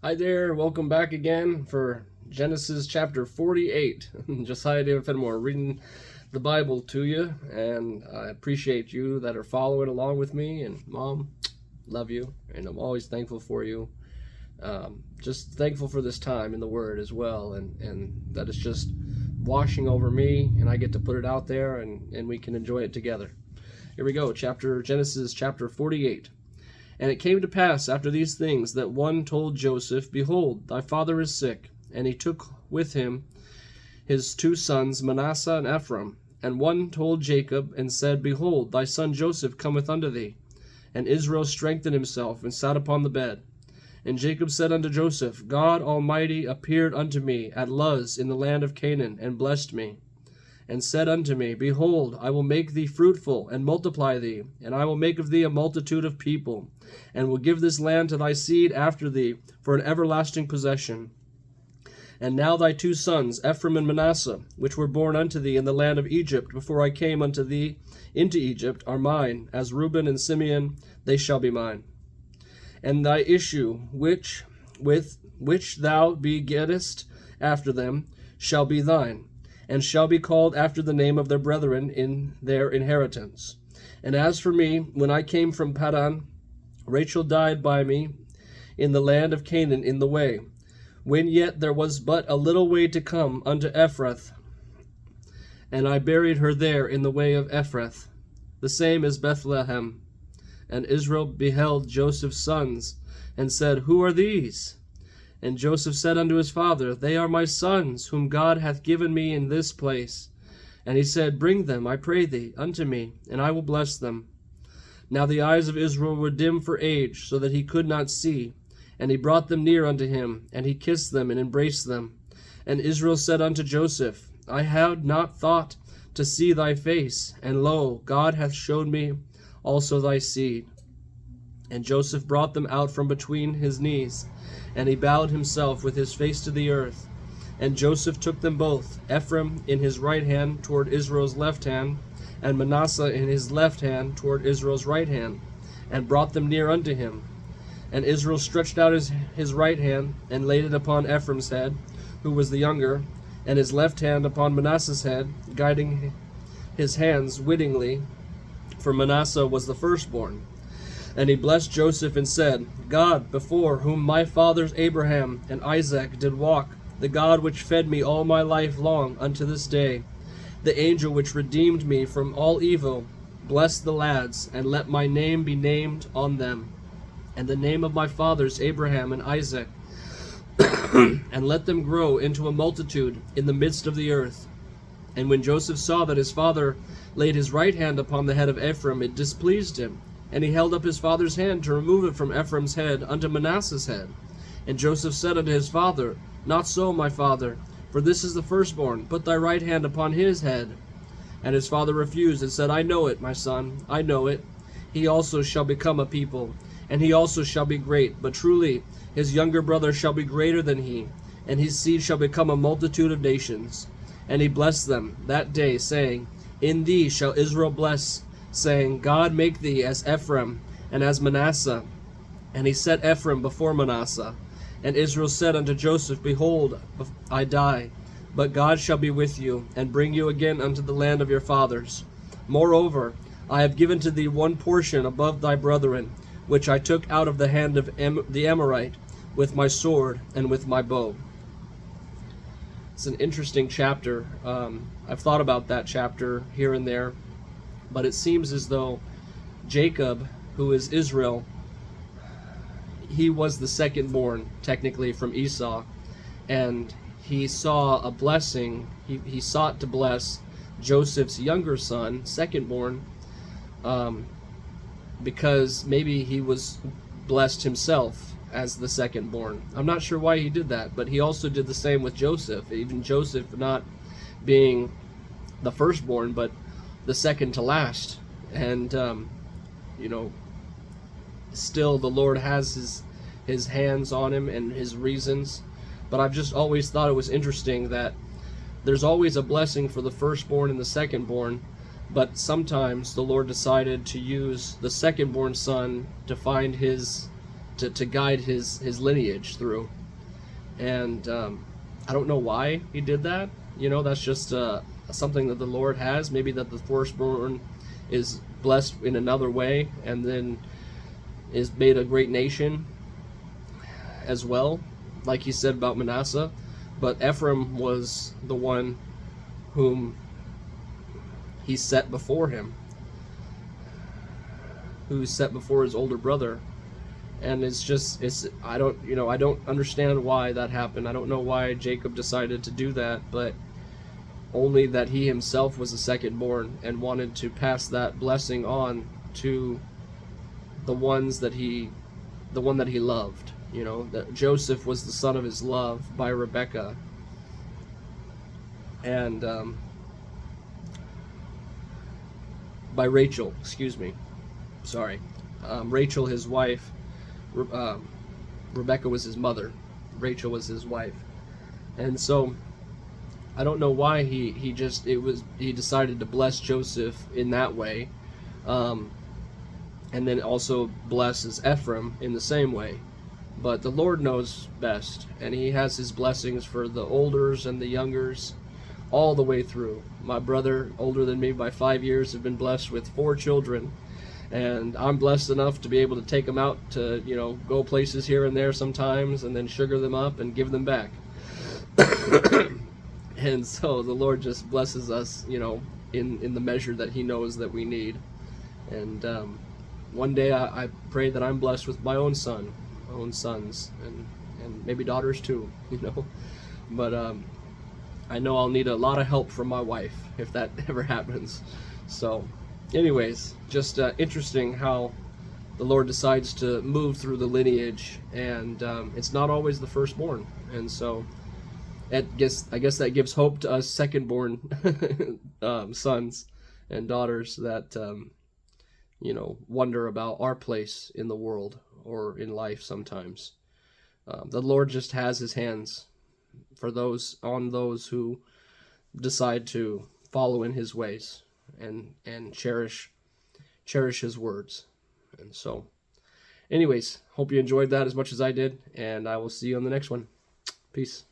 Hi there, welcome back again for Genesis chapter 48. Josiah David Fenimore reading the Bible to you, and I appreciate you that are following along with me. And Mom, love you, and I'm always thankful for you. Just thankful for this time in the Word as well, and that it's just washing over me, and I get to put it out there, and we can enjoy it together. Here we go, Genesis chapter 48. And it came to pass after these things that one told Joseph, Behold, thy father is sick. And he took with him his two sons, Manasseh and Ephraim. And one told Jacob, and said, Behold, thy son Joseph cometh unto thee. And Israel strengthened himself, and sat upon the bed. And Jacob said unto Joseph, God Almighty appeared unto me at Luz in the land of Canaan, and blessed me. And said unto me, Behold, I will make thee fruitful, and multiply thee, and I will make of thee a multitude of people, and will give this land to thy seed after thee for an everlasting possession. And now thy two sons, Ephraim and Manasseh, which were born unto thee in the land of Egypt before I came unto thee into Egypt, are mine. As Reuben and Simeon, they shall be mine. And thy issue, which thou begettest after them, shall be thine, and shall be called after the name of their brethren in their inheritance. And as for me, when I came from Padan, Rachel died by me in the land of Canaan in the way, when yet there was but a little way to come unto Ephrath, and I buried her there in the way of Ephrath, the same as Bethlehem. And Israel beheld Joseph's sons, and said, Who are these? And Joseph said unto his father, They are my sons, whom God hath given me in this place. And he said, Bring them, I pray thee, unto me, and I will bless them. Now the eyes of Israel were dim for age, so that he could not see. And he brought them near unto him, and he kissed them, and embraced them. And Israel said unto Joseph, I had not thought to see thy face, and lo, God hath showed me also thy seed. And Joseph brought them out from between his knees, and he bowed himself with his face to the earth. And Joseph took them both, Ephraim in his right hand toward Israel's left hand, and Manasseh in his left hand toward Israel's right hand, and brought them near unto him. And Israel stretched out his right hand, and laid it upon Ephraim's head, who was the younger, and his left hand upon Manasseh's head, guiding his hands wittingly, for Manasseh was the firstborn. And he blessed Joseph and said, God, before whom my fathers Abraham and Isaac did walk, the God which fed me all my life long unto this day, the angel which redeemed me from all evil, bless the lads, and let my name be named on them, and the name of my fathers Abraham and Isaac, and let them grow into a multitude in the midst of the earth. And when Joseph saw that his father laid his right hand upon the head of Ephraim, it displeased him. And he held up his father's hand to remove it from Ephraim's head unto Manasseh's head. And Joseph said unto his father, Not so, my father, for this is the firstborn. Put thy right hand upon his head. And his father refused, and said, I know it, my son, I know it. He also shall become a people, and he also shall be great. But truly his younger brother shall be greater than he, and his seed shall become a multitude of nations. And he blessed them that day, saying, In thee shall Israel bless, saying, God make thee as Ephraim and as Manasseh. And he set Ephraim before Manasseh. And Israel said unto Joseph, Behold, I die, but God shall be with you, and bring you again unto the land of your fathers. Moreover, I have given to thee one portion above thy brethren, which I took out of the hand of the Amorite, with my sword and with my bow. It's an interesting chapter. I've thought about that chapter here and there. But it seems as though Jacob, who is Israel, he was the second born, technically, from Esau. And he saw a blessing. He sought to bless Joseph's younger son, second born, because maybe he was blessed himself as the second born. I'm not sure why he did that, but he also did the same with Joseph. Even Joseph not being the firstborn, but the second to last. And still the Lord has his hands on him and his reasons. But I've just always thought it was interesting that there's always a blessing for the firstborn and the secondborn, but sometimes the Lord decided to use the secondborn son to find his to guide his lineage through. And I don't know why he did that. That's just something that the Lord has. Maybe that the firstborn is blessed in another way, and then is made a great nation as well, like he said about Manasseh. But Ephraim was the one whom he set before him, who's set before his older brother. And I don't understand why that happened. I don't know why Jacob decided to do that, but only that he himself was the secondborn and wanted to pass that blessing on to the one that he loved. That Joseph was the son of his love by Rebekah, and by Rachel, excuse me, sorry, Rachel, his wife. Rebekah was his mother, Rachel was his wife. And so I don't know why he decided to bless Joseph in that way, and then also blesses Ephraim in the same way. But the Lord knows best, and he has his blessings for the olders and the youngers all the way through. My brother, older than me by 5 years, have been blessed with 4 children, and I'm blessed enough to be able to take them out to go places here and there sometimes, and then sugar them up and give them back. And so the Lord just blesses us in the measure that he knows that we need. And one day I pray that I'm blessed with my own sons, and maybe daughters too, but I know I'll need a lot of help from my wife if that ever happens. So anyways, just interesting how the Lord decides to move through the lineage, and it's not always the firstborn. And so I guess that gives hope to us secondborn sons and daughters that wonder about our place in the world or in life sometimes. The Lord just has his hands for those who decide to follow in his ways and cherish his words. And so anyways, hope you enjoyed that as much as I did, and I will see you on the next one. Peace.